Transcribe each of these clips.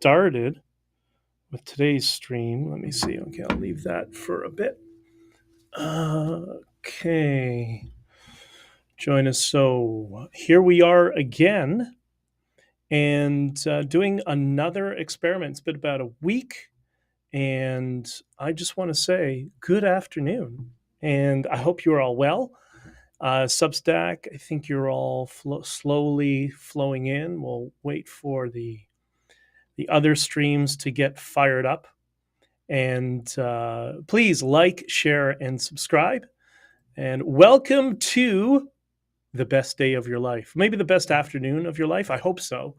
started with today's stream. Let me see. Okay, I'll leave that for a bit. Okay. Join us. So here we are again and doing another experiment. It's been about a week. And I just want to say good afternoon. And I hope you're all well. Substack, I think you're all slowly flowing in. We'll wait for the other streams to get fired up. And please like, share, and subscribe. And welcome to the best day of your life. Maybe the best afternoon of your life. I hope so.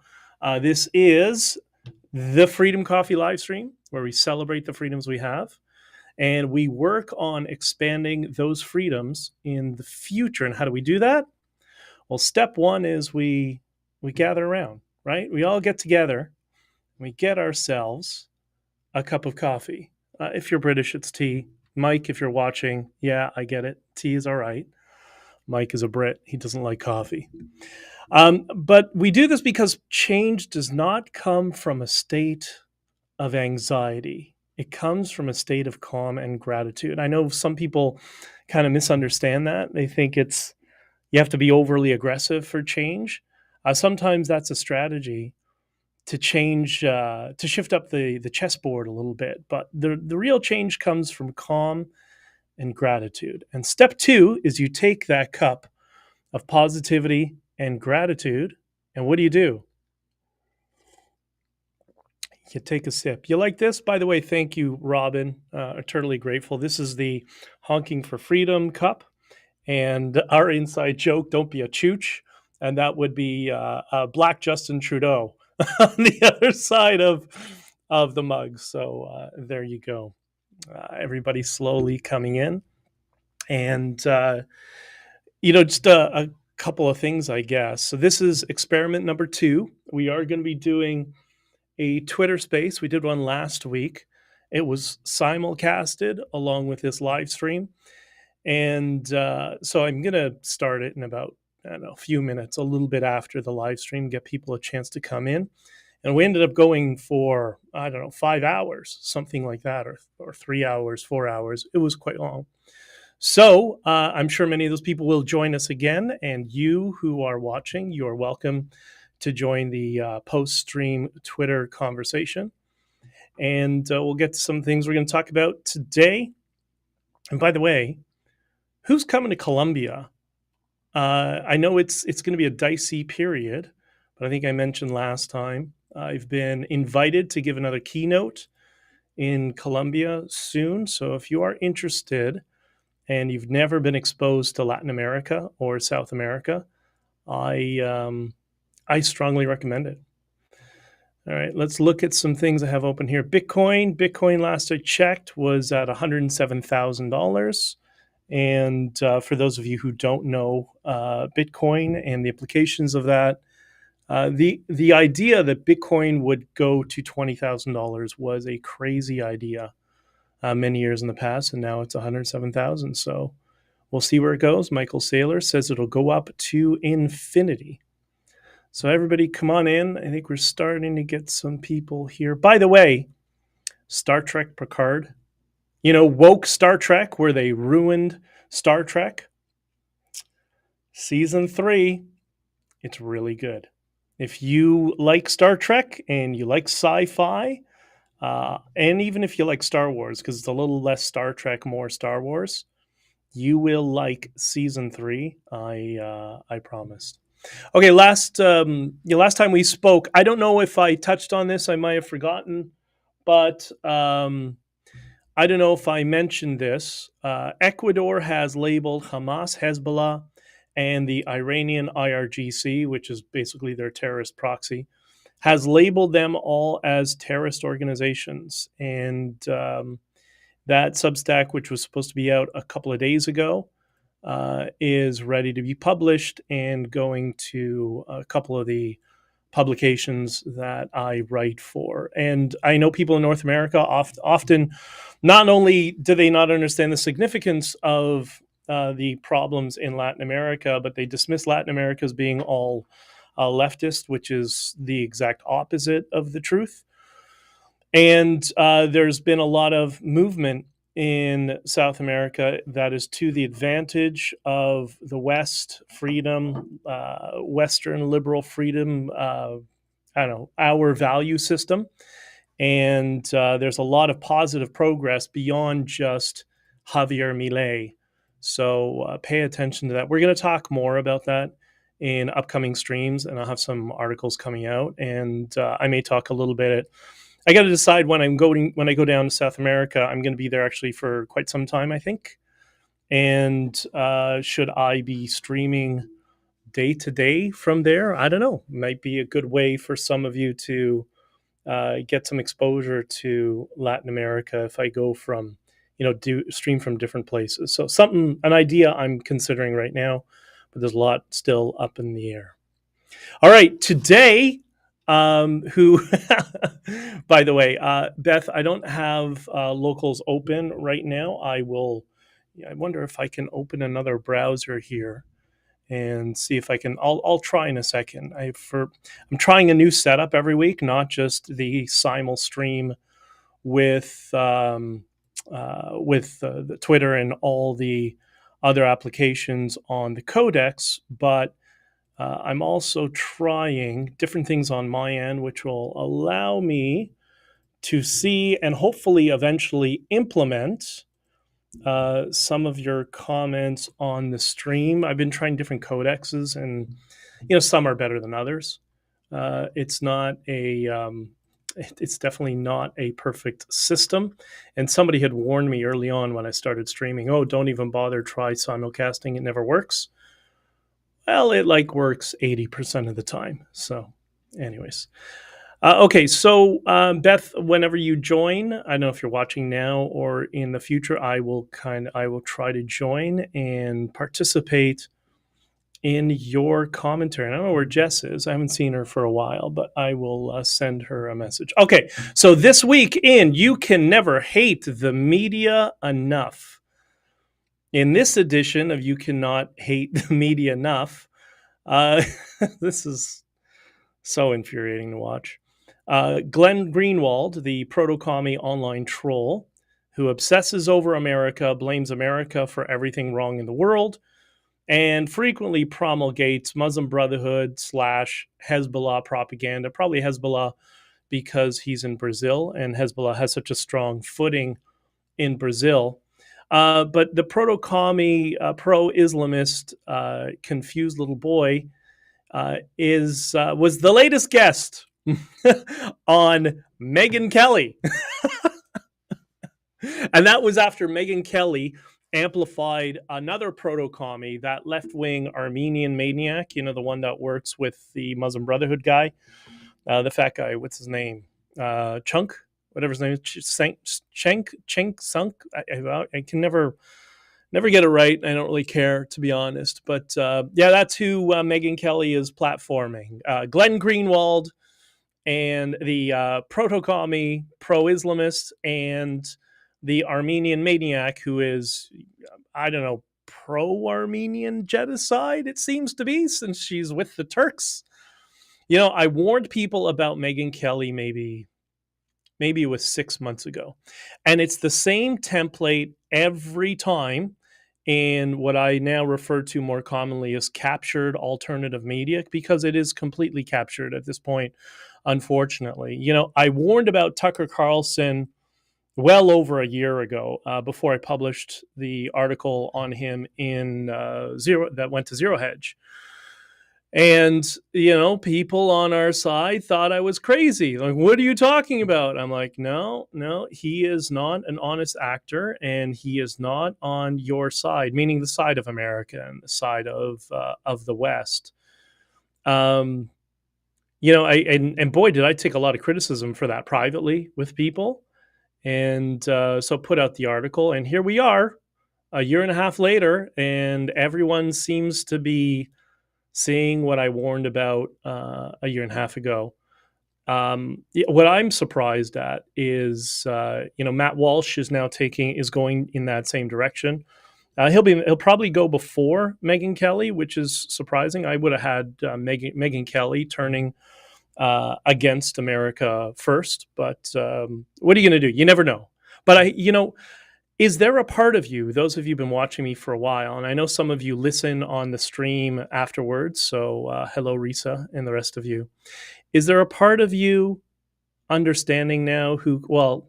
This is the Freedom Coffee live stream where we celebrate the freedoms we have. And we work on expanding those freedoms in the future. And how do we do that? Well, step one is we gather around, right? We all get together. We get ourselves a cup of coffee. If you're British, it's tea. Mike, if you're watching, yeah, I get it. Tea is all right. Mike is a Brit. He doesn't like coffee. But we do this because change does not come from a state of anxiety. It comes from a state of calm and gratitude. I know some people kind of misunderstand that. They think you have to be overly aggressive for change. Sometimes that's a strategy to change, to shift up the chessboard a little bit. But the real change comes from calm and gratitude. And step two is you take that cup of positivity and gratitude, and what do? You take a sip. You like this? By the way, thank you, Robin. Eternally grateful. This is the Honking for Freedom cup. And our inside joke, don't be a chooch. And that would be Black Justin Trudeau on the other side of the mug. So there you go. Everybody slowly coming in. And, just a couple of things, I guess. So this is experiment number 2. We are going to be doing a Twitter space. We did one last week. It was simulcasted along with this live stream. And so I'm going to start it in about, a few minutes, a little bit after the live stream, get people a chance to come in. And we ended up going for, 5 hours, something like that, or 3 hours, 4 hours. It was quite long. So I'm sure many of those people will join us again. And you who are watching, you are welcome to join the post-stream Twitter conversation. And we'll get to some things we're going to talk about today. And by the way, who's coming to Colombia? I know it's going to be a dicey period, but I think I mentioned last time, I've been invited to give another keynote in Colombia soon. So if you are interested and you've never been exposed to Latin America or South America, I strongly recommend it. All right, let's look at some things I have open here. Bitcoin last I checked was at $107,000. And for those of you who don't know Bitcoin and the implications of that, the idea that Bitcoin would go to $20,000 was a crazy idea many years in the past, and now it's $107,000. So we'll see where it goes. Michael Saylor says it'll go up to infinity. So everybody come on in. I think we're starting to get some people here. By the way, Star Trek Picard, woke Star Trek where they ruined Star Trek. Season 3, it's really good. If you like Star Trek and you like sci-fi, and even if you like Star Wars, because it's a little less Star Trek, more Star Wars, you will like Season 3, I promised. Okay, last time we spoke, I don't know if I touched on this. I might have forgotten, but I don't know if I mentioned this. Ecuador has labeled Hamas, Hezbollah, and the Iranian IRGC, which is basically their terrorist proxy, has labeled them all as terrorist organizations. And that Substack, which was supposed to be out a couple of days ago, is ready to be published and going to a couple of the publications that I write for. And I know people in North America often, not only do they not understand the significance of the problems in Latin America, but they dismiss Latin America as being all leftist, which is the exact opposite of the truth. And there's been a lot of movement in South America that is to the advantage of the West, freedom, Western liberal freedom, I don't know, our value system. And there's a lot of positive progress beyond just Javier Milei. So pay attention to that. We're going to talk more about that in upcoming streams, and I'll have some articles coming out. And I may talk a little bit. I got to decide when I go down to South America. I'm going to be there actually for quite some time, I think. And should I be streaming day to day from there? I don't know. Might be a good way for some of you to get some exposure to Latin America if I go from, do stream from different places. So an idea I'm considering right now, but there's a lot still up in the air. All right, today, who, by the way, Beth, I don't have locals open right now. I wonder if I can open another browser here and see if I can. I'll try in a second. I'm trying a new setup every week, not just the simul stream with the Twitter and all the other applications on the Codex, but I'm also trying different things on my end, which will allow me to see and hopefully eventually implement some of your comments on the stream. I've been trying different codexes, and some are better than others. It's definitely not a perfect system. And somebody had warned me early on when I started streaming, oh, don't even bother, try simulcasting. It never works. Well, it works 80% of the time. So anyways. Okay, so Beth, whenever you join, I don't know if you're watching now or in the future, I will try to join and participate in your commentary. I don't know where Jess is. I haven't seen her for a while, but I will send her a message. Okay, so this week in You Can Never Hate the Media Enough. In this edition of You Cannot Hate the Media Enough, this is so infuriating to watch. Glenn Greenwald, the proto-commie online troll who obsesses over America, blames America for everything wrong in the world, and frequently promulgates Muslim Brotherhood / Hezbollah propaganda, probably Hezbollah because he's in Brazil and Hezbollah has such a strong footing in Brazil. But the proto-commie, pro-Islamist, confused little boy was the latest guest on Megyn Kelly. And that was after Megyn Kelly amplified another proto-commie, that left-wing Armenian maniac, the one that works with the Muslim Brotherhood guy, the fat guy, what's his name? Chunk? Whatever his name is, Cenk Sunk. I can never get it right. I don't really care, to be honest. But that's who Megyn Kelly is platforming. Glenn Greenwald and the proto-commie, pro-Islamist, and the Armenian maniac who is, I don't know, pro-Armenian genocide, it seems to be, since she's with the Turks. I warned people about Megyn Kelly maybe it was 6 months ago. And it's the same template every time in what I now refer to more commonly as captured alternative media, because it is completely captured at this point, unfortunately. I warned about Tucker Carlson well over a year ago, before I published the article on him in that went to Zero Hedge. And, people on our side thought I was crazy. Like, what are you talking about? I'm like, no, he is not an honest actor, and he is not on your side, meaning the side of America and the side of the West. And boy, did I take a lot of criticism for that privately with people. And so put out the article, and here we are a year and a half later, and everyone seems to be seeing what I warned about a year and a half ago. What I'm surprised at is, Matt Walsh is going in that same direction. He'll probably go before Megyn Kelly, which is surprising. I would have had Megyn Kelly turning against America first. But what are you going to do? You never know. But is there a part of you, those of you who've been watching me for a while, and I know some of you listen on the stream afterwards, so hello, Risa, and the rest of you. Is there a part of you understanding now well,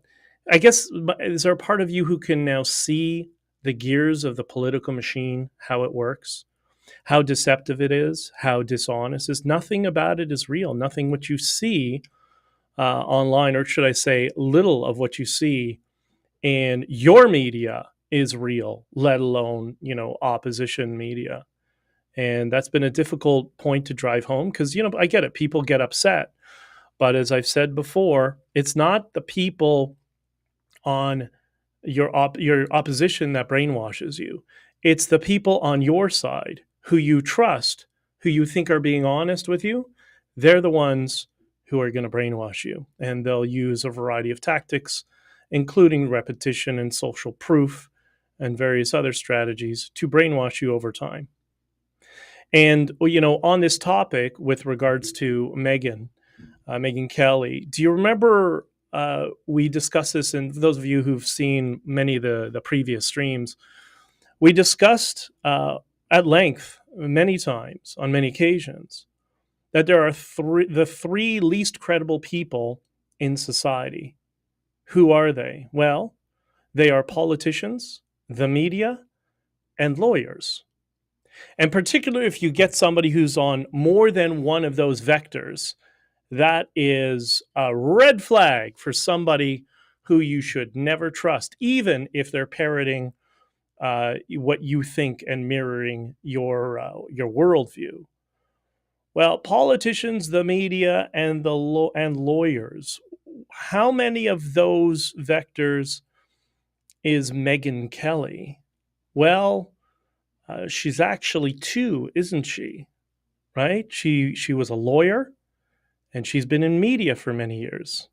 I guess, is there a part of you who can now see the gears of the political machine, how it works, how deceptive it is, how dishonest it is? Nothing about it is real. Nothing what you see online, or should I say, little of what you see in your media is real, let alone, opposition media. And that's been a difficult point to drive home because, I get it. People get upset. But as I've said before, it's not the people on your opposition that brainwashes you. It's the people on your side who you trust, who you think are being honest with you. They're the ones who are going to brainwash you. And they'll use a variety of tactics, including repetition and social proof and various other strategies to brainwash you over time. And, on this topic with regards to Megyn Kelly, do you remember we discussed this, and for those of you who've seen many of the previous streams, we discussed at length many times on many occasions that there are the three least credible people in society. Who are they? Well, they are politicians, the media, and lawyers. And particularly if you get somebody who's on more than one of those vectors, that is a red flag for somebody who you should never trust, even if they're parroting what you think and mirroring your worldview. Well, politicians, the media, and and lawyers. How many of those vectors is Megyn Kelly? Well, she's actually two, isn't she? Right? She was a lawyer, and she's been in media for many years.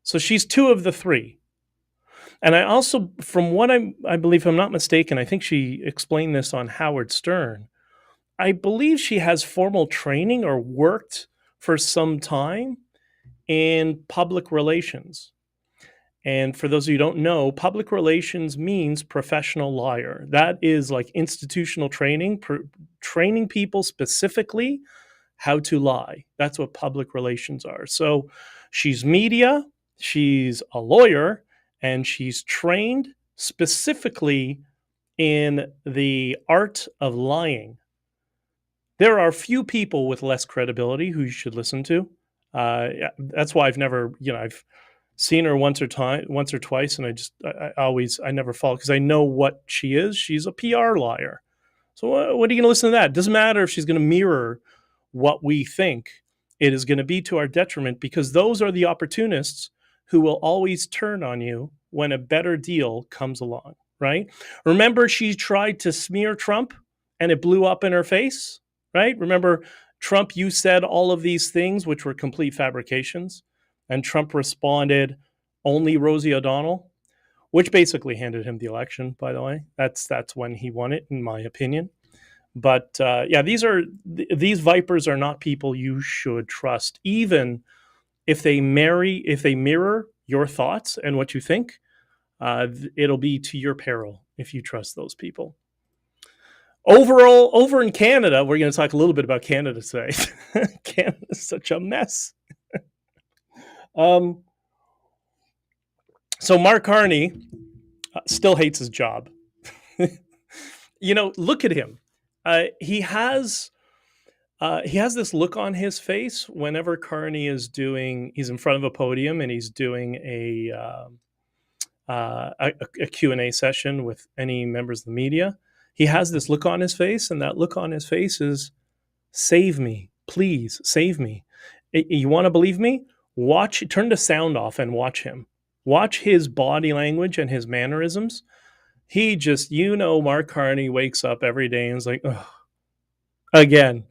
So she's two of the three. And I also, from what I believe, if I'm not mistaken, I think she explained this on Howard Stern. I believe she has formal training or worked for some time in public relations. And for those of you who don't know, public relations means professional liar. That is like institutional training, training people specifically how to lie. That's what public relations are. So she's media, she's a lawyer, and she's trained specifically in the art of lying. There are few people with less credibility who you should listen to. That's why I've never, I've seen her once or twice, and I never follow because I know what she is. She's a PR liar. So what are you going to listen to that? It doesn't matter if she's going to mirror what we think. It is going to be to our detriment because those are the opportunists who will always turn on you when a better deal comes along, right? Remember, she tried to smear Trump and it blew up in her face, right? Remember, Trump, you said all of these things, which were complete fabrications. And Trump responded, only Rosie O'Donnell, which basically handed him the election, by the way. That's when he won it, in my opinion. But these vipers are not people you should trust, even if they mirror your thoughts and what you think. It'll be to your peril if you trust those people. Overall, over in Canada, we're going to talk a little bit about Canada today. Canada's such a mess. So Mark Carney still hates his job. Look at him. He has this look on his face whenever Carney he's in front of a podium and he's doing a Q&A session with any members of the media. He has this look on his face, and that look on his face is, save me, please, save me. You want to believe me? Turn the sound off and watch him. Watch his body language and his mannerisms. He just, Mark Carney wakes up every day and is like, oh, again.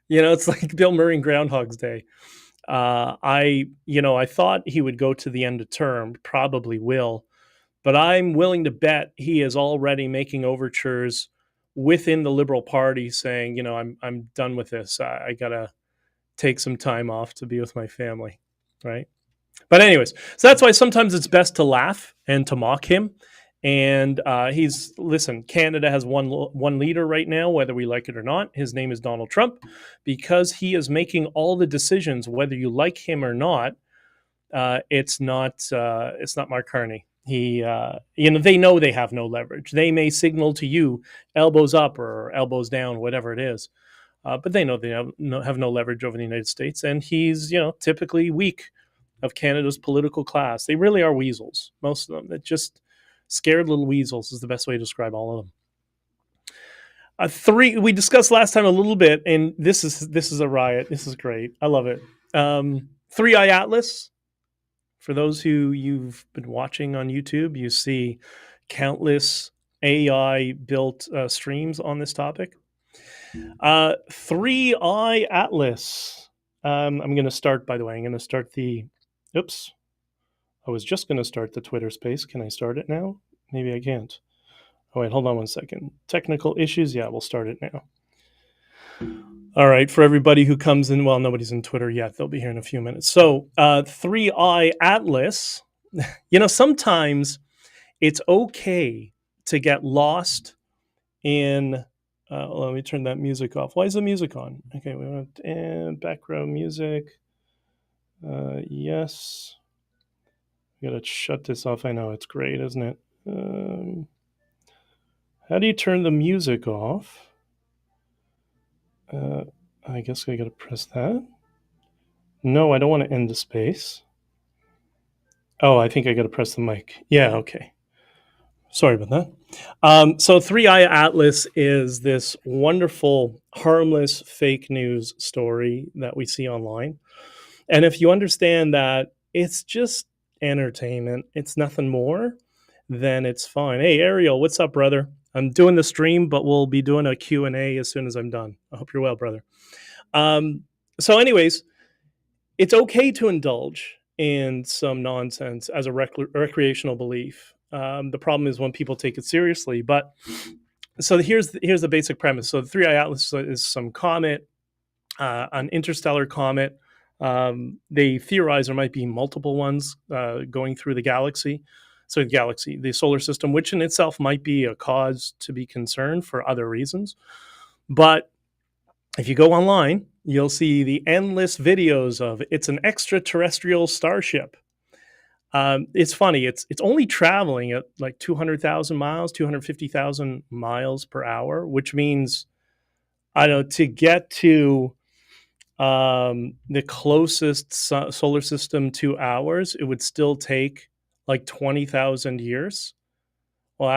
It's like Bill Murray in Groundhog's Day. I thought he would go to the end of term, probably will, but I'm willing to bet he is already making overtures within the Liberal Party saying, I'm done with this. I gotta take some time off to be with my family, right? But anyways, so that's why sometimes it's best to laugh and to mock him. And listen, Canada has one leader right now, whether we like it or not. His name is Donald Trump, because he is making all the decisions, whether you like him or not. It's not Mark Carney. They know they have no leverage. They may signal to you elbows up or elbows down, whatever it is. But they know they have no leverage over the United States. And he's, typically weak of Canada's political class. They really are weasels, most of them. They're just scared little weasels is the best way to describe all of them. Three, we discussed last time a little bit, and this is a riot. This is great. I love it. 3i Atlas. For those who you've been watching on YouTube, you see countless AI-built streams on this topic. 3i Atlas. I'm going to start, by the way, oops. I was just going to start the Twitter space. Can I start it now? Maybe I can't. Oh, wait, hold on one second. Technical issues? Yeah, we'll start it now. All right, for everybody who comes in, well, nobody's in Twitter yet. They'll be here in a few minutes. So 3i Atlas, sometimes it's okay to get lost in, let me turn that music off. Why is the music on? Okay, we want and background music. Yes. I gotta shut this off. I know, it's great, isn't it? How do you turn the music off? I guess I gotta press that. No, I don't want to end the space. Oh, I think I gotta press the mic. Yeah, okay. Sorry about that. So 3i Atlas is this wonderful, harmless fake news story that we see online. And if you understand that it's just entertainment, it's nothing more, then it's fine. Hey, Ariel, what's up, brother? I'm doing the stream, but we'll be doing a Q&A as soon as I'm done. I hope you're well, brother. So anyways, it's okay to indulge in some nonsense as a recreational belief. The problem is when people take it seriously. But so here's the basic premise. So the 3i Atlas is some comet, an interstellar comet. They theorize there might be multiple ones going through the galaxy. So the solar system, which in itself might be a cause to be concerned for other reasons. But if you go online, you'll see the endless videos of it's an extraterrestrial starship. It's funny. It's only traveling at like 200,000 miles, 250,000 miles per hour, which means, to get to the closest solar system to ours, it would still take like 20,000 years. Well,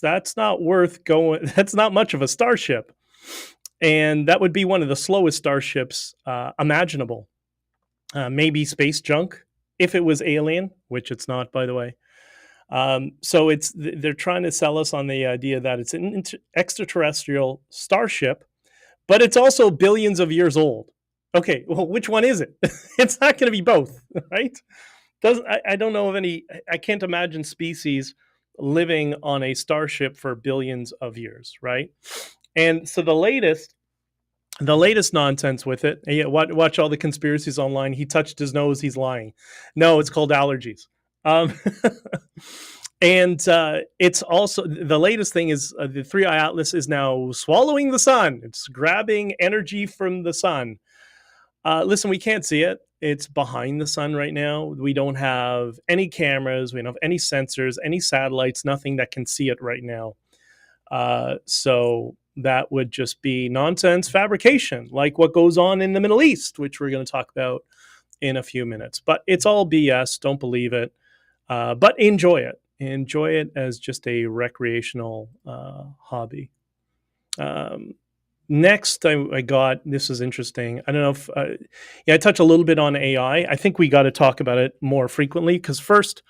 that's not worth going. That's not much of a starship. And that would be one of the slowest starships imaginable. Maybe space junk, if it was alien, which it's not, by the way. So they're trying to sell us on the idea that it's an extraterrestrial starship, but it's also billions of years old. Okay, well, which one is it? It's not going to be both, right? I don't know of any. I can't imagine species living on a starship for billions of years, right? And so the latest nonsense with it. Yeah, watch all the conspiracies online. He touched his nose. He's lying. No, it's called allergies. And it's also the latest thing is the 3i Atlas is now swallowing the sun. It's grabbing energy from the sun. Listen, we can't see it. It's behind the sun right now. We don't have any cameras. We don't have any sensors, any satellites, nothing that can see it right now. So that would just be nonsense fabrication, like what goes on in the Middle East, which we're going to talk about in a few minutes. But it's all BS. Don't believe it. But enjoy it. Enjoy it as just a recreational hobby. Next, I got, this is interesting. I don't know if, I touch a little bit on AI. I think we got to talk about it more frequently because first,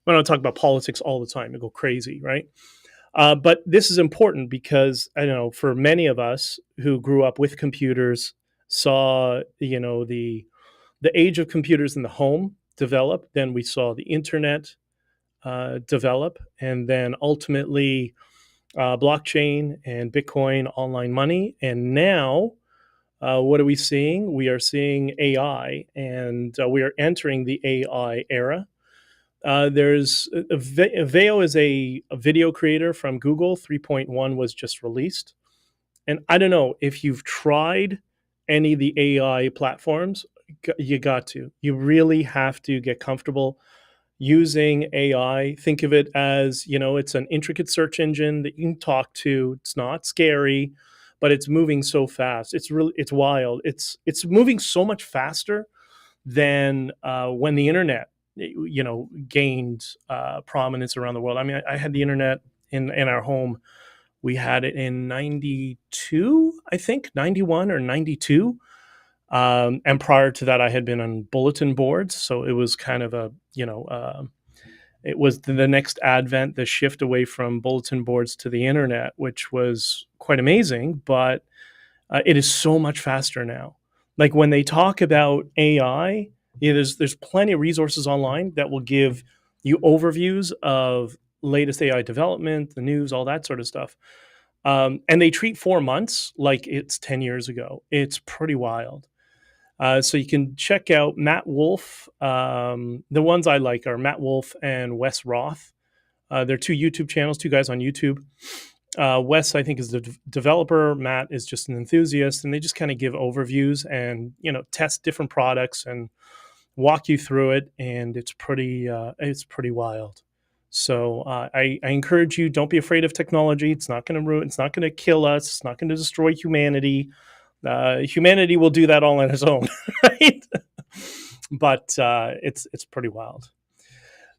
we don't talk about politics all the time. It go crazy, right? But this is important because, I don't know, for many of us who grew up with computers, saw, the age of computers in the home develop, then we saw the internet develop, and then ultimately blockchain and Bitcoin, online money. And now What are we seeing? We are seeing AI, and we are entering the AI era. There's Veo is a video creator from Google. 3.1 was just released. And I don't know if you've tried any of the AI platforms, you got to. You really have to get comfortable using AI. Think of it as, it's an intricate search engine that you can talk to. It's not scary, but it's moving so fast. It's wild. It's moving so much faster than when the internet, gained prominence around the world. I mean, I had the internet in our home. We had it in 92, I think, 91 or 92. And prior to that, I had been on bulletin boards. So it was kind of it was the next advent, the shift away from bulletin boards to the internet, which was quite amazing. But it is so much faster now. Like when they talk about AI, there's plenty of resources online that will give you overviews of latest AI development, the news, all that sort of stuff. And they treat 4 months like it's 10 years ago. It's pretty wild. So you can check out Matt Wolf. The ones I like are Matt Wolf and Wes Roth. They're two YouTube channels, two guys on YouTube. Wes, I think, is the developer. Matt is just an enthusiast, and they just kind of give overviews and test different products and walk you through it. And it's pretty wild. So I encourage you, don't be afraid of technology. It's not going to ruin. It's not going to kill us. It's not going to destroy humanity. Humanity will do that all on its own, right? But it's pretty wild.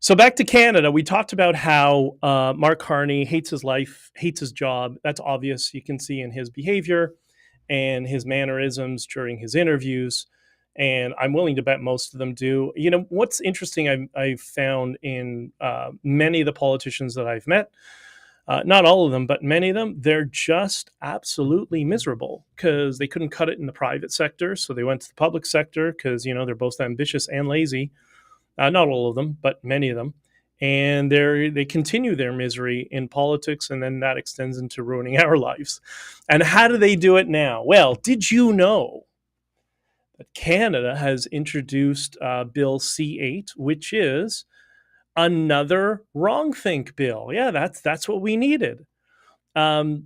So back to Canada, we talked about how Mark Carney hates his life, hates his job. That's obvious. You can see in his behavior and his mannerisms during his interviews. And I'm willing to bet most of them do. What's interesting, I've found in many of the politicians that I've met, not all of them, but many of them, they're just absolutely miserable because they couldn't cut it in the private sector. So they went to the public sector because, they're both ambitious and lazy. Not all of them, but many of them. And they continue their misery in politics, and then that extends into ruining our lives. And how do they do it now? Well, did you know that Canada has introduced Bill C8, which is another wrongthink bill? Yeah, that's what we needed. Bill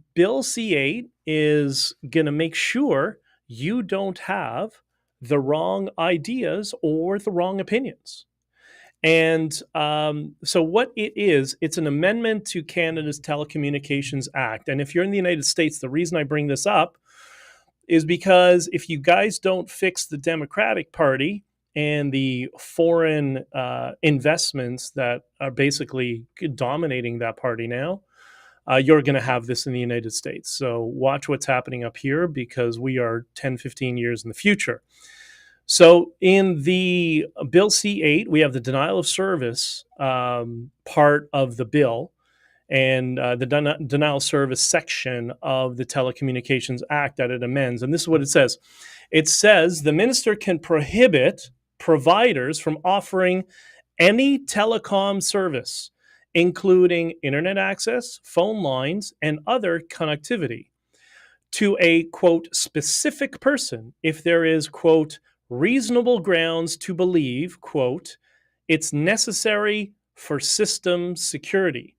C8 is going to make sure you don't have the wrong ideas or the wrong opinions. And so what it is, it's an amendment to Canada's Telecommunications Act. And if you're in the United States, the reason I bring this up is because if you guys don't fix the Democratic Party and the foreign investments that are basically dominating that party now, you're going to have this in the United States. So watch what's happening up here because we are 10, 15 years in the future. So in the Bill C8, we have the denial of service part of the bill, and the denial of service section of the Telecommunications Act that it amends. And this is what it says. It says the minister can prohibit providers from offering any telecom service, including internet access, phone lines, and other connectivity to a, quote, specific person if there is, quote, reasonable grounds to believe, quote, it's necessary for system security.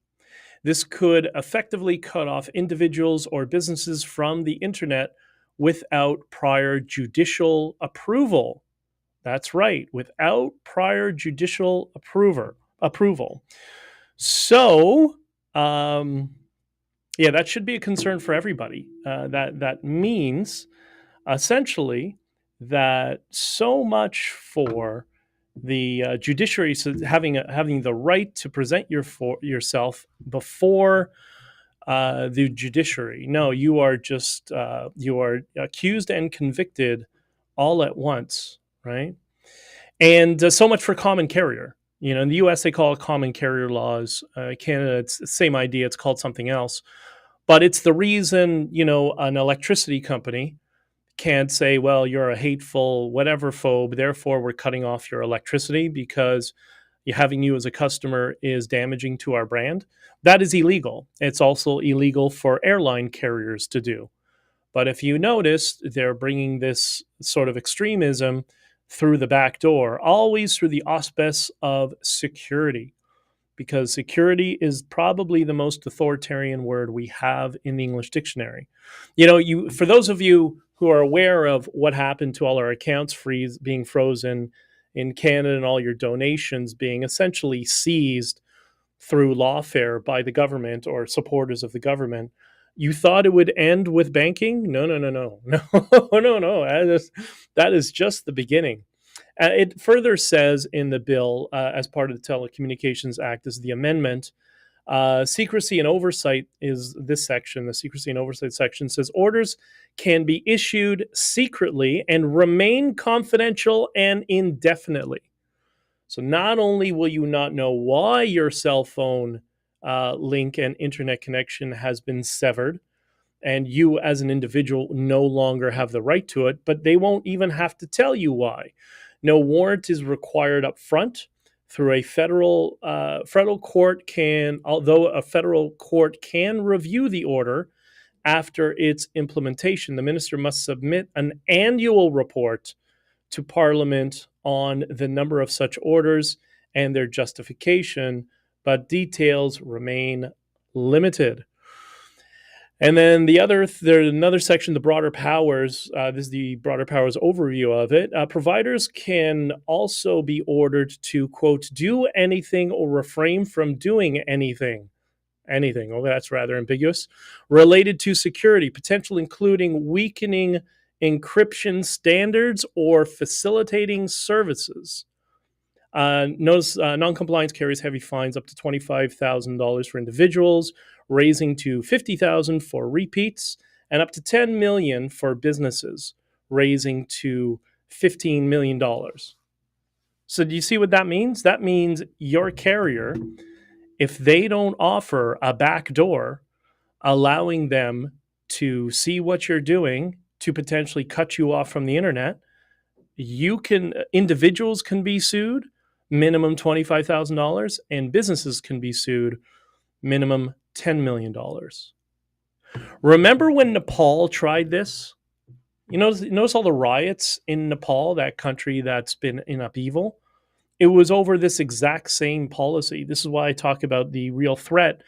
This could effectively cut off individuals or businesses from the internet without prior judicial approval. That's right, without prior judicial approval. So, that should be a concern for everybody. That means essentially that so much for the judiciary having the right to present yourself before the judiciary. No, you are just you are accused and convicted all at once, right? And so much for common carrier. In the U.S. they call it common carrier laws. Canada, it's the same idea. It's called something else, but it's the reason an electricity company can't say, well, you're a hateful whatever phobe, therefore we're cutting off your electricity because having you as a customer is damaging to our brand. That is illegal. It's also illegal for airline carriers to do. But if you notice, they're bringing this sort of extremism through the back door, always through the auspice of security, because security is probably the most authoritarian word we have in the English dictionary. For those of you who are aware of what happened to all our accounts being frozen in Canada and all your donations being essentially seized through lawfare by the government or supporters of the government, you thought it would end with banking? No, no, no, no, no, no, no. That is just the beginning. It further says in the bill, as part of the Telecommunications Act, is the amendment. Secrecy and oversight is this section. The secrecy and oversight section says orders can be issued secretly and remain confidential and indefinitely. So not only will you not know why your cell phone link and internet connection has been severed, and you as an individual no longer have the right to it, but they won't even have to tell you why. No warrant is required up front through a federal court although a federal court can review the order after its implementation, the minister must submit an annual report to Parliament on the number of such orders and their justification, but details remain limited. And then there's another section, the broader powers. This is the broader powers overview of it. Providers can also be ordered to, quote, do anything or refrain from doing anything. Anything. Oh, that's rather ambiguous. Related to security, potential including weakening encryption standards or facilitating services. Notice non-compliance carries heavy fines up to $25,000 for individuals, raising to $50,000 for repeats, and up to $10 million for businesses, raising to $15 million. So do you see what that means? That means your carrier, if they don't offer a back door allowing them to see what you're doing to potentially cut you off from the internet, individuals can be sued, minimum $25,000, and businesses can be sued, minimum $10 million. Remember when Nepal tried this? Notice all the riots in Nepal, that country that's been in upheaval? It was over this exact same policy. This is why I talk about the real threat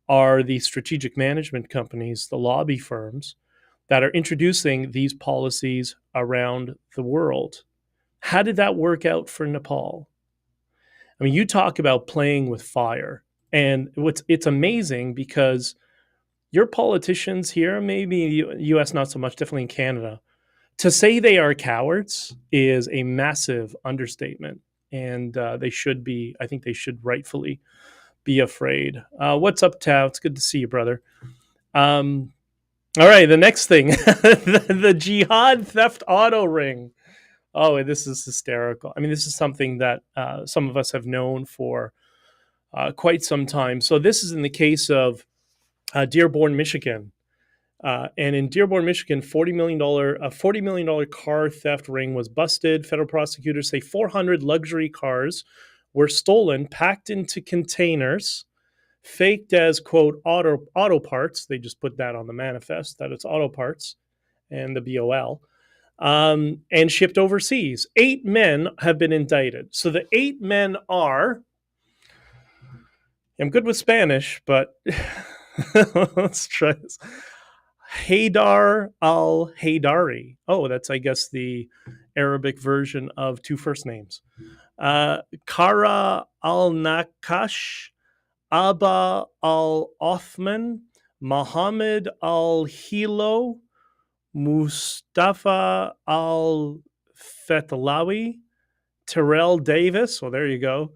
are the strategic management companies, the lobby firms that are introducing these policies around the world. How did that work out for Nepal? I mean, you talk about playing with fire, and it's amazing because your politicians here, maybe U.S. not so much, definitely in Canada, to say they are cowards is a massive understatement, and they should be. I think they should rightfully be afraid. What's up, Tao? It's good to see you, brother. All right, the next thing, the Jihad theft auto ring. Oh, this is hysterical. I mean, this is something that some of us have known for quite some time. So this is in the case of Dearborn, Michigan. And in Dearborn, Michigan, $40 million car theft ring was busted. Federal prosecutors say 400 luxury cars were stolen, packed into containers, faked as, quote, auto parts. They just put that on the manifest, that it's auto parts and the BOL. And shipped overseas. 8 men have been indicted. So the 8 men are, I'm good with Spanish, but let's try this. Haydar al-Haydari. Oh, that's, I guess, the Arabic version of 2 first names. Kara al-Nakash, Abba al-Othman, Muhammad al-Hilo, Mustafa al-Fetlawi, Terrell Davis, well, there you go,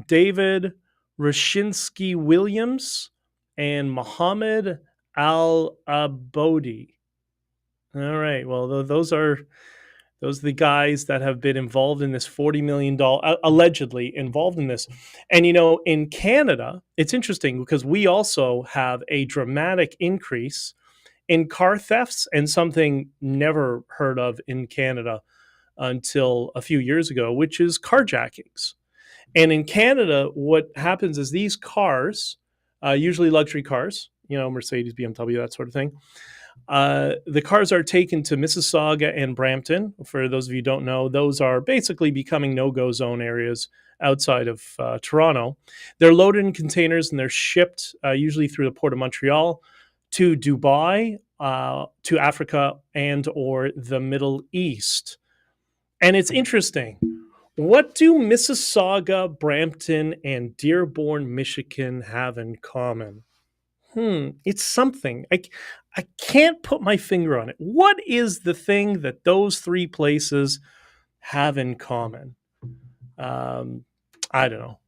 David Rashinsky Williams, and Muhammad al-Abodi. All right, well, those are the guys that have been involved in this $40 million, allegedly involved in this. And, in Canada, it's interesting because we also have a dramatic increase in car thefts, and something never heard of in Canada until a few years ago, which is carjackings. And in Canada, what happens is these cars, usually luxury cars, Mercedes, BMW, that sort of thing, The cars are taken to Mississauga and Brampton. For those of you who don't know, those are basically becoming no-go zone areas outside of Toronto. They're loaded in containers and they're shipped usually through the Port of Montreal to Dubai, to Africa, and or the Middle East. And it's interesting. What do Mississauga, Brampton, and Dearborn, Michigan have in common? It's something. I can't put my finger on it. What is the thing that those three places have in common? Um, I don't know.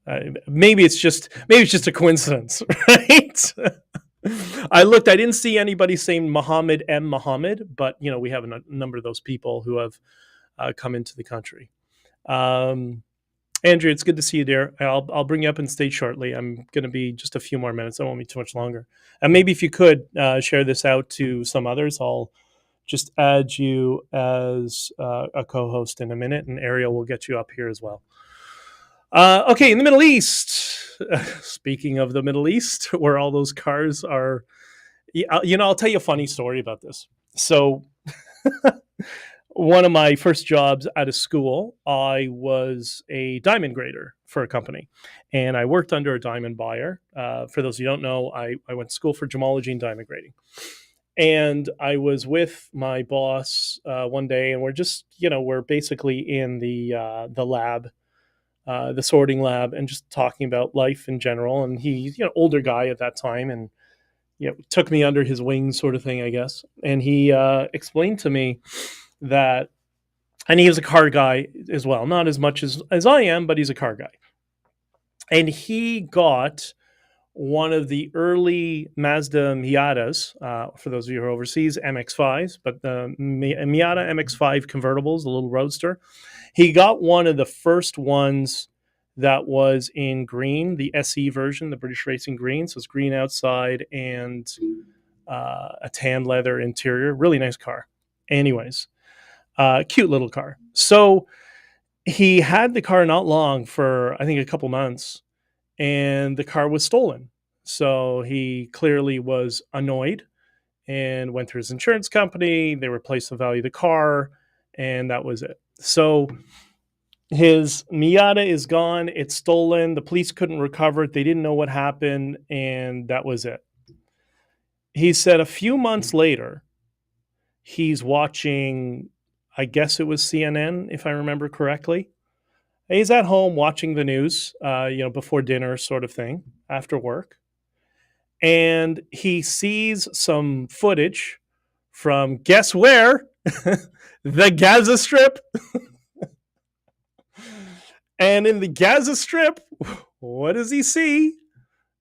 Maybe it's just a coincidence, right? I looked. I didn't see anybody saying Muhammad M. Muhammad, but we have a number of those people who have come into the country. Andrew, it's good to see you, dear. I'll bring you up on stage shortly. I'm going to be just a few more minutes. I won't be too much longer. And maybe if you could share this out to some others, I'll just add you as a co-host in a minute, and Ariel will get you up here as well. Okay, in the Middle East. Speaking of the Middle East, where all those cars are, I'll tell you a funny story about this. So one of my first jobs out of school, I was a diamond grader for a company, and I worked under a diamond buyer. For those who don't know, I went to school for gemology and diamond grading. And I was with my boss one day, and we're just, we're basically in the lab, the sorting lab, and just talking about life in general. And he's, older guy at that time, and took me under his wing, sort of thing, I guess. And he explained to me that, and he was a car guy as well, not as much as I am, but he's a car guy. And he got one of the early Mazda Miatas, for those of you who are overseas, MX-5s, but the Miata MX-5 convertibles, the little roadster. He got one of the first ones that was in green, the SE version, the British Racing green. So it's green outside and a tan leather interior. Really nice car. Anyways, cute little car. So he had the car not long for, I think, a couple months, and the car was stolen. So he clearly was annoyed and went through his insurance company. They replaced the value of the car, and that was it. So his Miata is gone. It's stolen. The police couldn't recover it. They didn't know what happened, and that was it. He said a few months later, he's watching, I guess it was CNN, if I remember correctly. He's at home watching the news, before dinner sort of thing, after work. And he sees some footage from, guess where? The Gaza Strip. And in the Gaza Strip, what does he see?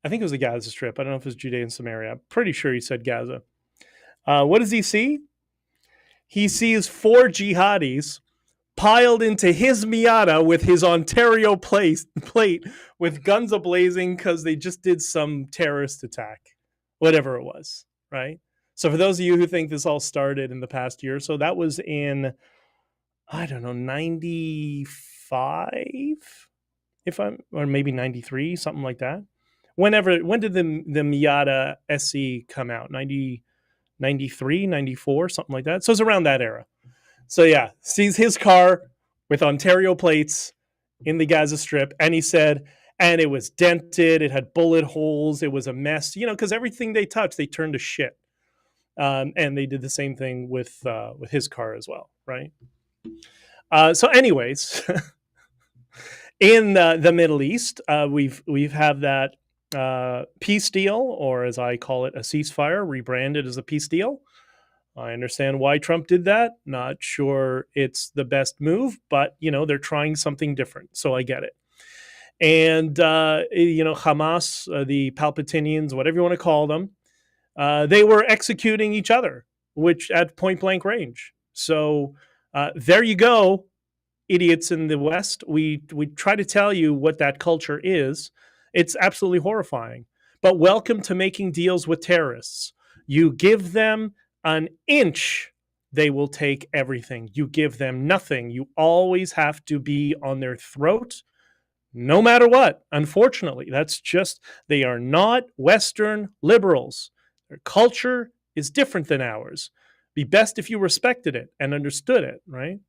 I think it was the Gaza Strip. I don't know if it was Judea and Samaria. I'm pretty sure he said Gaza. What does he see? He sees 4 jihadis piled into his Miata with his Ontario plate with guns ablazing because they just did some terrorist attack, whatever it was, right? So for those of you who think this all started in the past year or so, that was in, I don't know, 95, or maybe 93, something like that. When did the Miata SE come out? 93, 94, something like that. So it's around that era. So yeah, sees his car with Ontario plates in the Gaza Strip, and he said, and it was dented, it had bullet holes, it was a mess, because everything they touched, they turned to shit. And they did the same thing with his car as well, right? So anyways, in the Middle East, we've have that peace deal, or as I call it, a ceasefire, rebranded as a peace deal. I understand why Trump did that. Not sure it's the best move, but they're trying something different, so I get it. And Hamas, the Palestinians, whatever you want to call them, they were executing each other, which at point blank range. So there you go, idiots in the West. We try to tell you what that culture is. It's absolutely horrifying. But welcome to making deals with terrorists. You give them an inch, they will take everything. You give them nothing. You always have to be on their throat, no matter what. Unfortunately, that's just, they are not Western liberals. Their culture is different than ours. Be best if you respected it and understood it, right?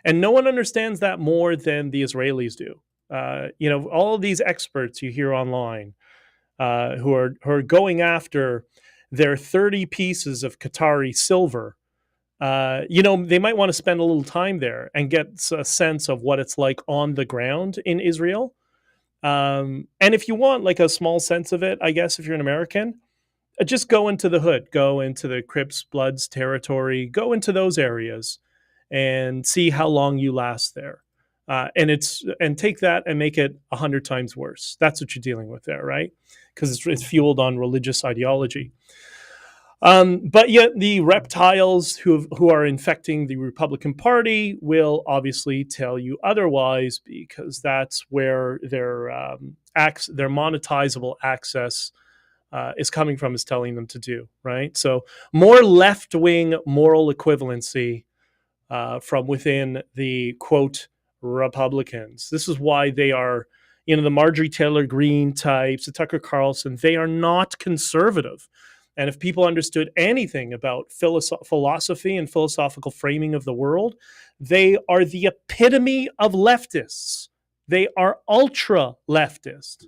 And no one understands that more than the Israelis do. All of these experts you hear online who are going after their 30 pieces of Qatari silver. They might want to spend a little time there and get a sense of what it's like on the ground in Israel. And if you want like a small sense of it, I guess if you're an American, just go into the hood, go into the Crips, Bloods territory, go into those areas and see how long you last there. And take that and make it 100 times worse. That's what you're dealing with there, right? Because it's fueled on religious ideology. But yet the reptiles who are infecting the Republican Party will obviously tell you otherwise, because that's where their monetizable access is coming from, is telling them to do, right? So more left-wing moral equivalency from within the, quote, Republicans. This is why they are, the Marjorie Taylor Greene types, the Tucker Carlson, they are not conservative. And if people understood anything about philosophy and philosophical framing of the world, they are the epitome of leftists. They are ultra leftist.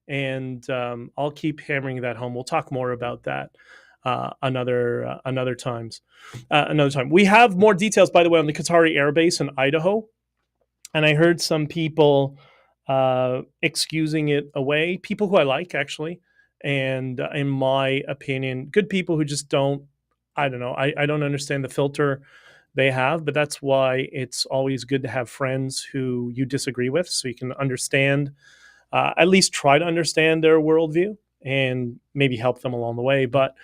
And I'll keep hammering that home. We'll talk more about that another time. We have more details, by the way, on the Qatari Air Base in Idaho. And I heard some people excusing it away, people who I like, actually. And in my opinion, good people who just don't, I don't know, I don't understand the filter they have, but that's why it's always good to have friends who you disagree with, so you can understand, at least try to understand their worldview and maybe help them along the way. But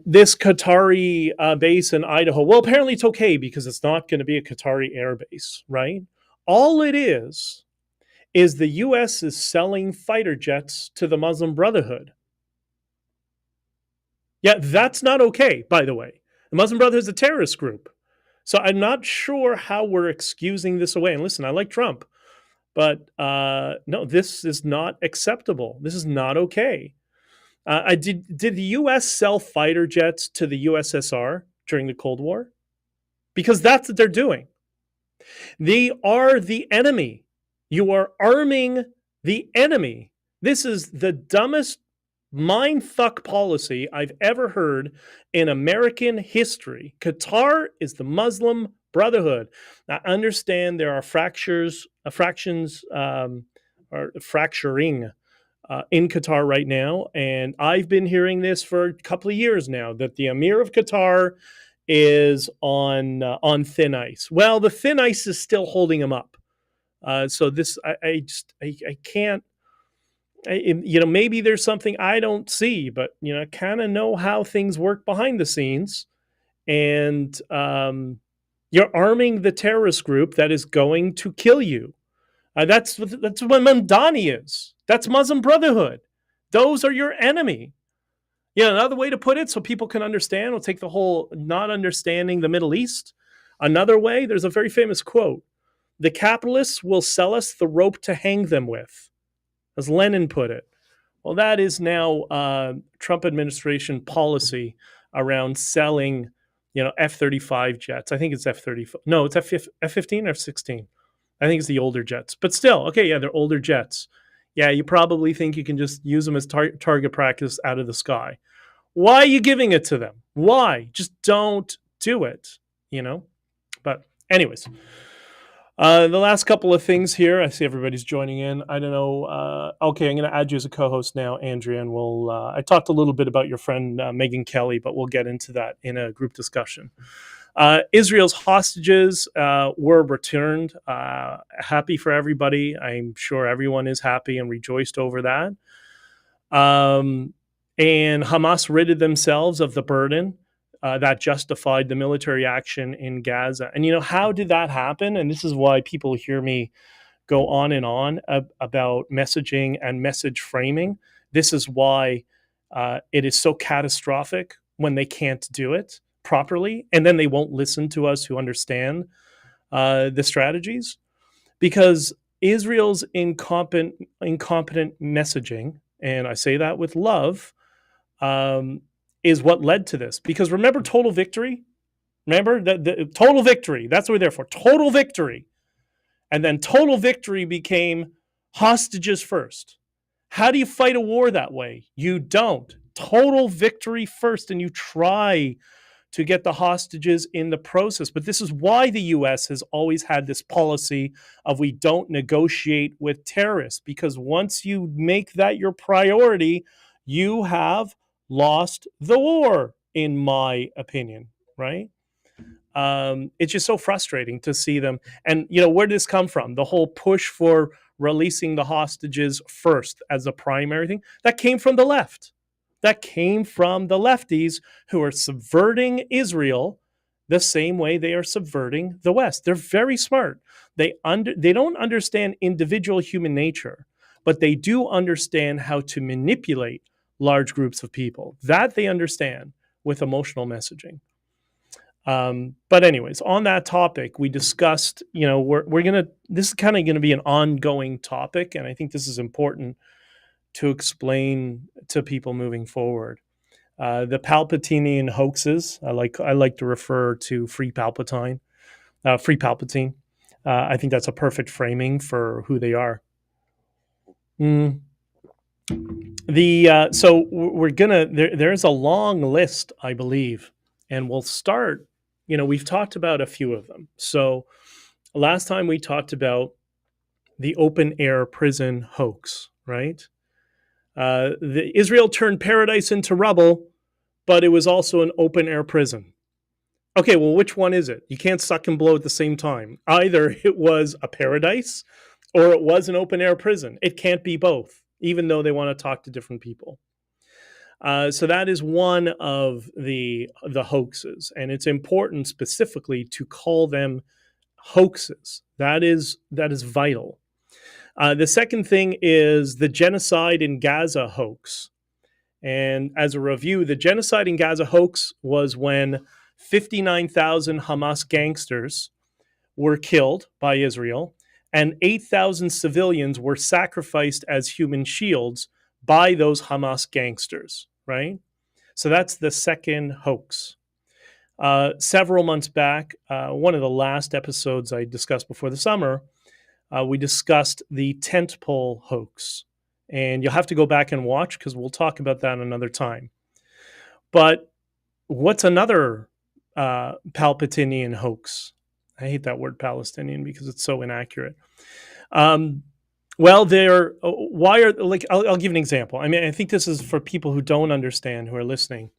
this Qatari base in Idaho, well, apparently it's okay because it's not going to be a Qatari air base, right? All it is the U.S. is selling fighter jets to the Muslim Brotherhood. Yeah, that's not okay, by the way. The Muslim Brotherhood is a terrorist group. So I'm not sure how we're excusing this away. And listen, I like Trump, but no, this is not acceptable. This is not okay. Did the U.S. sell fighter jets to the USSR during the Cold War? Because that's what they're doing. They are the enemy. You are arming the enemy. This is the dumbest mindfuck policy I've ever heard in American history. Qatar is the Muslim Brotherhood. I understand there are fractions, or fracturing in Qatar right now, and I've been hearing this for a couple of years now, that the Emir of Qatar is on thin ice. Well, the thin ice is still holding him up. So this, I can't. Maybe there's something I don't see, but I kind of know how things work behind the scenes, and you're arming the terrorist group that is going to kill you. That's what Mamdani is. That's Muslim Brotherhood. Those are your enemy. Another way to put it, so people can understand, we'll take the whole not understanding the Middle East. Another way, there's a very famous quote: "The capitalists will sell us the rope to hang them with," as Lenin put it. Well, that is now Trump administration policy around selling, F-35 jets. I think it's F-35. No, it's F-15 or F-16. I think it's the older jets. But still, okay, yeah, they're older jets. Yeah, you probably think you can just use them as target practice out of the sky. Why are you giving it to them? Why? Just don't do it, But anyways, the last couple of things here. I see everybody's joining in. I don't know. Okay, I'm going to add you as a co-host now, Andrea, and I talked a little bit about your friend Megyn Kelly, but we'll get into that in a group discussion. Israel's hostages were returned. Happy for everybody. I'm sure everyone is happy and rejoiced over that. And Hamas ridded themselves of the burden that justified the military action in Gaza. And how did that happen? And this is why people hear me go on and on about messaging and message framing. This is why it is so catastrophic when they can't do it properly, and then they won't listen to us who understand the strategies, because Israel's incompetent messaging, and I say that with love, is what led to this. Because remember total victory? Remember the total victory. That's what we're there for. Total victory. And then total victory became hostages first. How do you fight a war that way? You don't. Total victory first, and you try to get the hostages in the process. But this is why the US has always had this policy of we don't negotiate with terrorists, because once you make that your priority, you have lost the war, in my opinion, right? It's just so frustrating to see them. And, where did this come from? The whole push for releasing the hostages first as a primary thing, that came from the left. That came from the lefties who are subverting Israel the same way they are subverting the West. They're very smart. They don't understand individual human nature, but they do understand how to manipulate large groups of people. That they understand with emotional messaging. But anyways, on that topic, we discussed, this is kind of going to be an ongoing topic. And I think this is important to explain to people moving forward. The Palpatinian hoaxes, I like to refer to Free Palpatine. I think that's a perfect framing for who they are. So we're there's a long list, I believe, and we'll start. We've talked about a few of them. So last time we talked about the open air prison hoax, right? The Israel turned paradise into rubble, but it was also an open air prison. Okay, well, which one is it? You can't suck and blow at the same time. Either it was a paradise or it was an open air prison. It can't be both, even though they want to talk to different people. So that is one of the hoaxes, and it's important specifically to call them hoaxes. That is vital. The second thing is the genocide in Gaza hoax. And as a review, the genocide in Gaza hoax was when 59,000 Hamas gangsters were killed by Israel, and 8,000 civilians were sacrificed as human shields by those Hamas gangsters, right? So that's the second hoax. Several months back, one of the last episodes I discussed before the summer, we discussed the tent pole hoax. And you'll have to go back and watch because we'll talk about that another time. But what's another Palpatinian hoax? I hate that word Palestinian because it's so inaccurate. Well, I'll give an example. I mean, I think this is for people who don't understand, who are listening.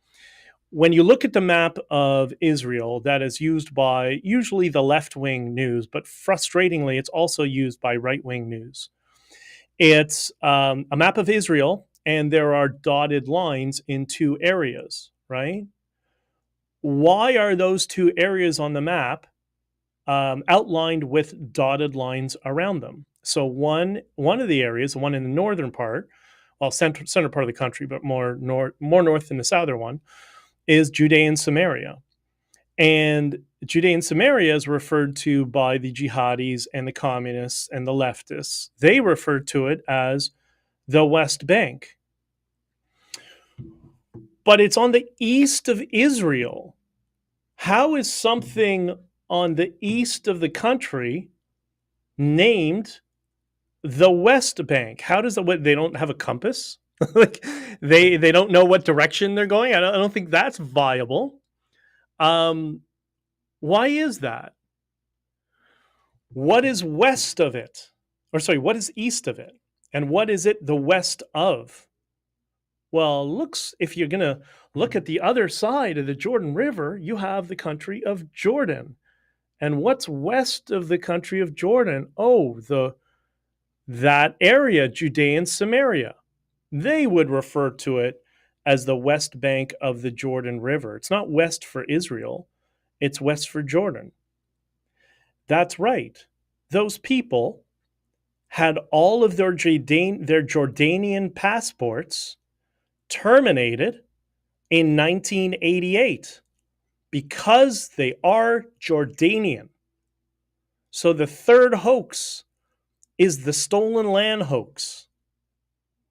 When you look at the map of Israel that is used by usually the left-wing news, but frustratingly, it's also used by right-wing news. It's a map of Israel, and there are dotted lines in two areas, right? Why are those two areas on the map outlined with dotted lines around them? So one of the areas, the one in the northern part, well, center part of the country, but more north than the southern one, is Judea and Samaria. And Judea and Samaria is referred to by the Jihadis and the communists and the leftists. They refer to it as the West Bank. But it's on the east of Israel. How is something on the east of the country named the West Bank? How does they don't have a compass? Like they don't know what direction they're going. I don't think that's viable. Why is that? What is west of it? Or sorry, what is east of it? And what is it the west of? Well, if you're going to look at the other side of the Jordan River, you have the country of Jordan. And what's west of the country of Jordan? Oh, that area, Judea and Samaria. They would refer to it as the West Bank of the Jordan River. It's not west for Israel. It's west for Jordan. That's right. Those people had all of their Jordanian passports terminated in 1988 because they are Jordanian. So the third hoax is the stolen land hoax.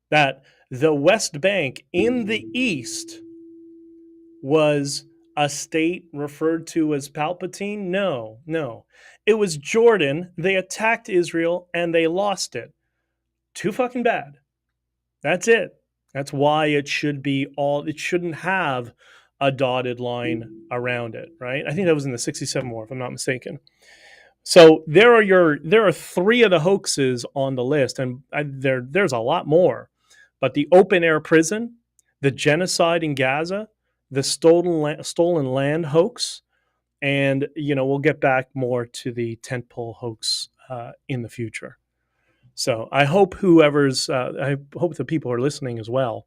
That the West Bank in the east was a state referred to as Palpatine? No, no. It was Jordan. They attacked Israel and they lost it. Too fucking bad. That's it. That's why it should be it shouldn't have a dotted line around it, right? I think that was in the 67 war, if I'm not mistaken. So there are three of the hoaxes on the list, and there's a lot more. But the open air prison, the genocide in Gaza, the stolen land hoax, and we'll get back more to the tentpole hoax in the future. So I hope I hope the people who are listening as well,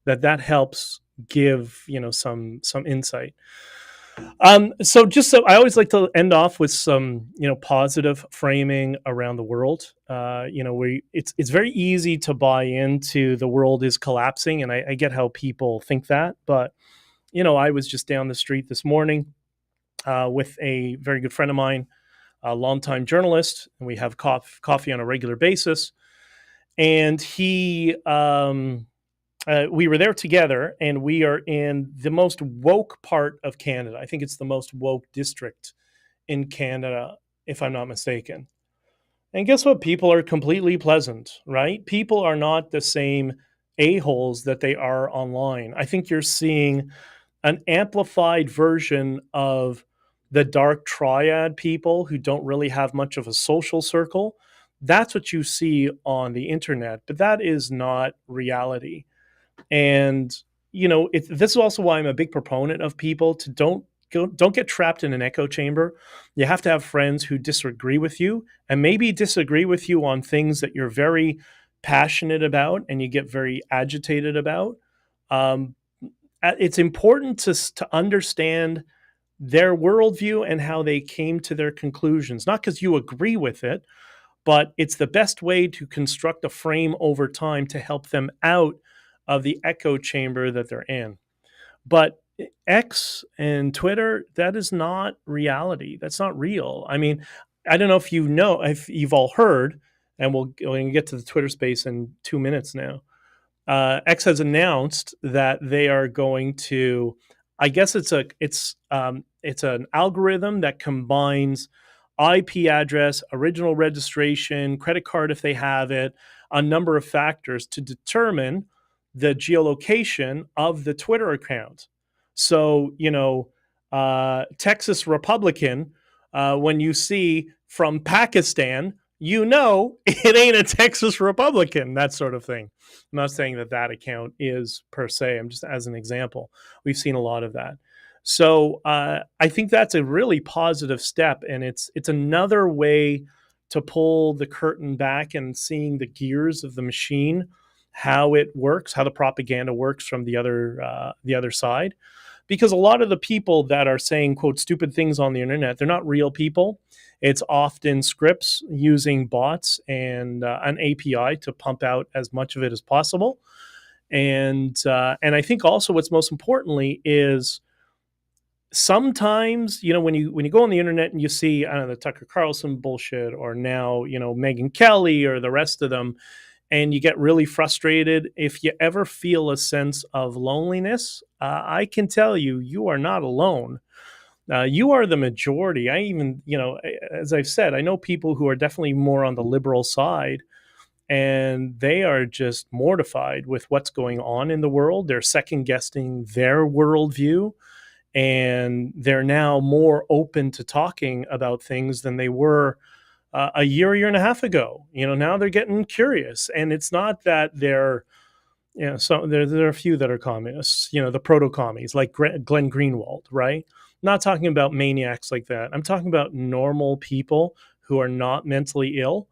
that helps give some insight. So I always like to end off with some positive framing around the world. It's very easy to buy into the world is collapsing, and I get how people think that, but I was just down the street this morning with a very good friend of mine, a longtime journalist, and we have coffee on a regular basis. And we were there together, and we are in the most woke part of Canada. I think it's the most woke district in Canada, if I'm not mistaken. And guess what? People are completely pleasant, right? People are not the same a-holes that they are online. I think you're seeing an amplified version of the dark triad people who don't really have much of a social circle. That's what you see on the internet, but that is not reality. And this is also why I'm a big proponent of people to don't get trapped in an echo chamber. You have to have friends who disagree with you, and maybe disagree with you on things that you're very passionate about and you get very agitated about. It's important to understand their worldview and how they came to their conclusions, not because you agree with it, but it's the best way to construct a frame over time to help them out of the echo chamber that they're in. But X and Twitter, that is not reality. That's not real. I mean, I don't know if you've all heard, and we'll get to the Twitter space in 2 minutes now. X has announced that they are going to, I guess it's an algorithm that combines IP address, original registration, credit card if they have it, a number of factors to determine the geolocation of the Twitter account. So, Texas Republican, when you see from Pakistan, it ain't a Texas Republican, that sort of thing. I'm not saying that account is per se. I'm just as an example. We've seen a lot of that. So I think that's a really positive step, and it's another way to pull the curtain back and seeing the gears of the machine, how it works, how the propaganda works from the other side. Because a lot of the people that are saying, quote, stupid things on the internet, they're not real people. It's often scripts using bots and an API to pump out as much of it as possible. And I think also what's most importantly is sometimes, when you go on the internet and you see, I don't know, the Tucker Carlson bullshit, or now, Megyn Kelly or the rest of them, and you get really frustrated. If you ever feel a sense of loneliness, I can tell you, you are not alone. You are the majority. I even, as I've said, I know people who are definitely more on the liberal side, and they are just mortified with what's going on in the world. They're second guessing their worldview, and they're now more open to talking about things than they were a year and a half ago. Now they're getting curious, and it's not that they're, so there are a few that are communists, the proto-commies like Glenn Greenwald, right? I'm not talking about maniacs like that. I'm talking about normal people who are not mentally ill.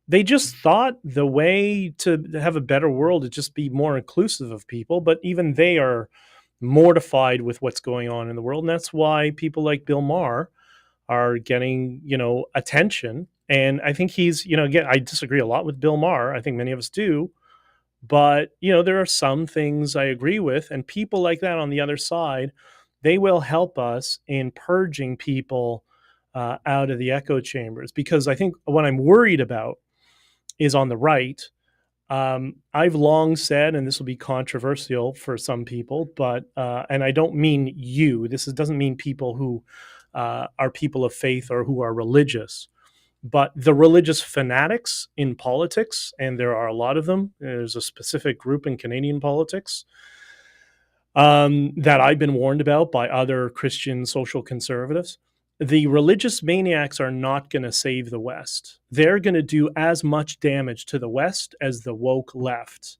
They just thought the way to have a better world is just be more inclusive of people, but even they are mortified with what's going on in the world. And that's why people like Bill Maher are getting, attention. And I think he's, again, I disagree a lot with Bill Maher. I think many of us do. But, there are some things I agree with. And people like that on the other side, they will help us in purging people out of the echo chambers. Because I think what I'm worried about is on the right, I've long said, and this will be controversial for some people, but and I don't mean you. Doesn't mean people who are people of faith or who are religious, but the religious fanatics in politics, and there are a lot of them. There's a specific group in Canadian politics that I've been warned about by other Christian social conservatives. The religious maniacs are not going to save the West. They're going to do as much damage to the West as the woke left.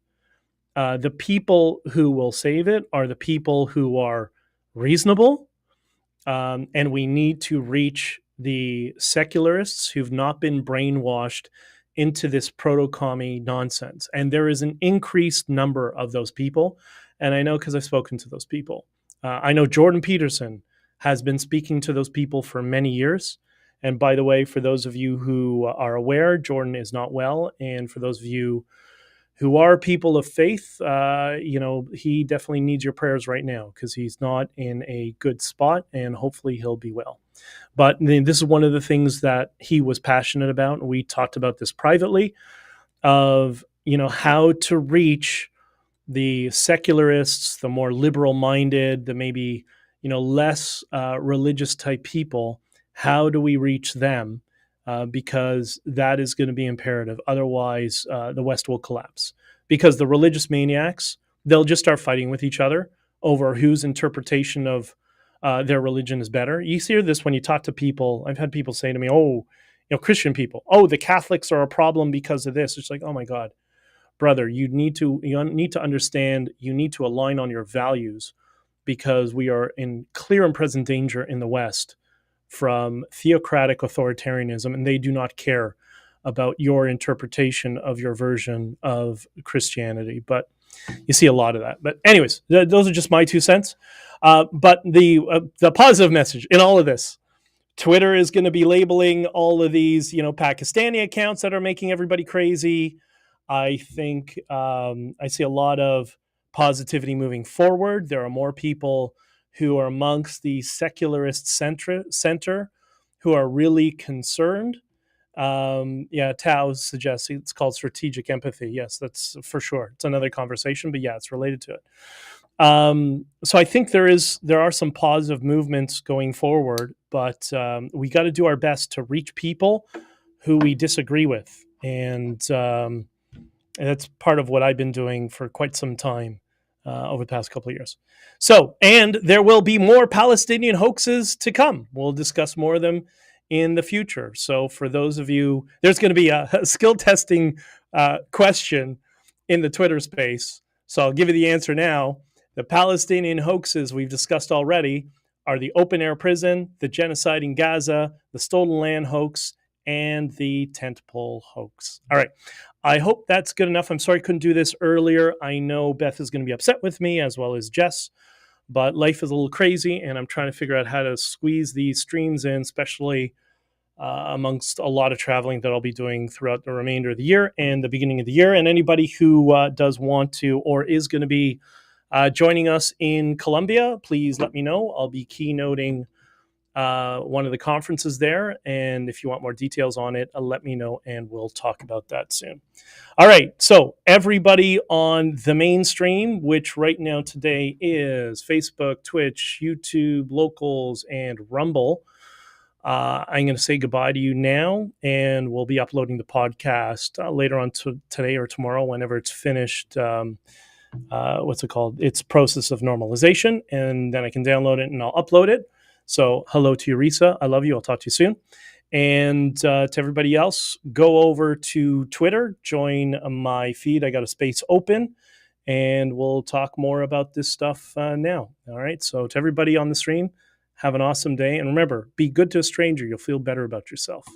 The people who will save it are the people who are reasonable, and we need to reach the secularists who've not been brainwashed into this proto-commie nonsense. And there is an increased number of those people. And I know because I've spoken to those people. I know Jordan Peterson has been speaking to those people for many years. And by the way, for those of you who are aware, Jordan is not well. And for those of you who are people of faith, he definitely needs your prayers right now because he's not in a good spot, and hopefully he'll be well. But this is one of the things that he was passionate about. We talked about this privately of, how to reach the secularists, the more liberal minded, the maybe, less religious type people. How do we reach them? Because that is going to be imperative. Otherwise, the West will collapse. Because the religious maniacs, they'll just start fighting with each other over whose interpretation of their religion is better. You hear this when you talk to people. I've had people say to me, Christian people, the Catholics are a problem because of this. It's like, oh my God, brother, you need to understand, you need to align on your values, because we are in clear and present danger in the West from theocratic authoritarianism, and they do not care about your interpretation of your version of Christianity. But you see a lot of that. But anyways, those are just my 2 cents. But the positive message in all of this, Twitter is going to be labeling all of these, Pakistani accounts that are making everybody crazy. I think I see a lot of positivity moving forward. There are more people who are amongst the secularist center who are really concerned. Tao suggests it's called strategic empathy. Yes, that's for sure. It's another conversation, but yeah, it's related to it. So I think there are some positive movements going forward, but we got to do our best to reach people who we disagree with. And that's part of what I've been doing for quite some time over the past couple of years. So, and there will be more Palestinian hoaxes to come. We'll discuss more of them in the future. So for those of you, there's going to be a skill testing question in the Twitter space. So I'll give you the answer now. The Palestinian hoaxes we've discussed already are the open air prison, the genocide in Gaza, the stolen land hoax, and the tent pole hoax. All right. I hope that's good enough. I'm sorry I couldn't do this earlier. I know Beth is going to be upset with me, as well as Jess, but life is a little crazy, and I'm trying to figure out how to squeeze these streams in, especially amongst a lot of traveling that I'll be doing throughout the remainder of the year and the beginning of the year. And anybody who does want to or is going to be joining us in Colombia, please let me know. I'll be keynoting one of the conferences there. And if you want more details on it, let me know and we'll talk about that soon. All right. So everybody on the mainstream, which right now today is Facebook, Twitch, YouTube, Locals, and Rumble. I'm going to say goodbye to you now, and we'll be uploading the podcast later on today or tomorrow, whenever it's finished. What's it called? It's process of normalization, and then I can download it and I'll upload it. So hello to Eureka. I love you. I'll talk to you soon. And to everybody else, go over to Twitter, join my feed. I got a space open, and we'll talk more about this stuff now. All right. So to everybody on the stream, have an awesome day. And remember, be good to a stranger. You'll feel better about yourself.